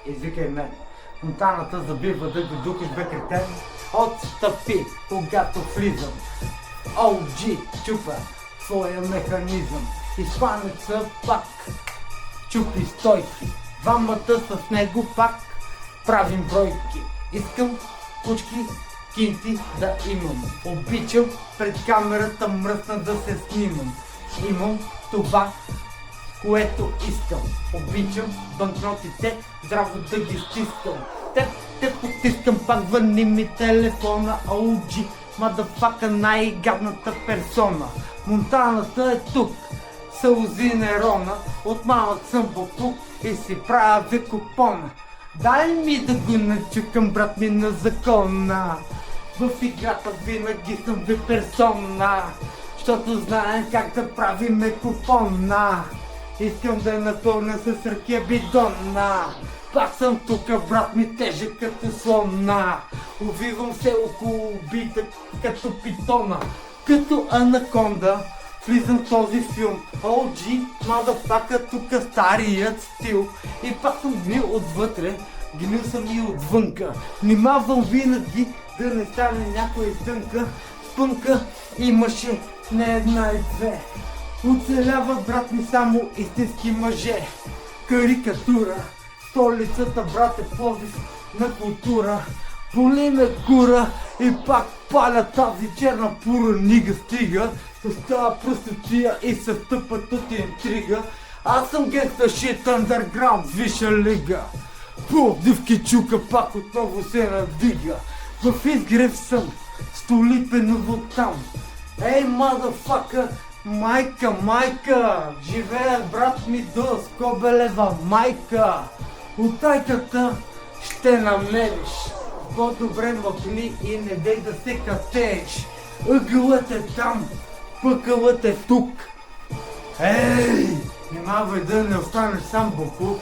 извикай мен. Фонтаната забива да го духаш бе кретен. Отстъпи, когато влизам. OG, чупа твоя механизъм. Испанеца пак чупи стойки. Двамата с него пак правим бройки. Искам кучки, кинти да имам. Обичам пред камерата мръсна да се снимам. Имам това, което искам. Обичам банкнотите здраво да ги стискам. Те потискам, пак върни ми телефона. OG, мадафака, най-гадната персона. Монтаната е тук, сълзи Нерона. От малък съм бапук и си правя купона. Дай ми да го начукам, брат ми, на закона. В играта винаги съм ви персона, защото знаем как да правиме купона. Искам да напълня с ръке бидона. Пак съм тука, брат ми, тежък като слона. Увивам се около убита като питона. Като анаконда влизам в този филм. OG, мадафака, тука старият стил. И пак съм гнил отвътре, гнил съм и отвънка. Внимавам винаги да не стане някоя тънка. Спънка имаше не една и две. Оцелява, брат ми, само истински мъже. Карикатура, столицата, брат, е Пловдив на култура. Боли ме кура и пак паля тази черна пура. Нига стига с тази простотия и се стъпат от интрига. Аз съм геста шит underground, висша лига. Пловдивки чука пак отново се надига. В изгрев съм, столипеново там. Ей, мадафака, майка, живее брат ми до Скобелева майка. От тайката ще намериш по-добре мъкни и не дей да се катееш. Ъгълът е там, пъкълът е тук. Ей, внимавай да не останеш сам бокук.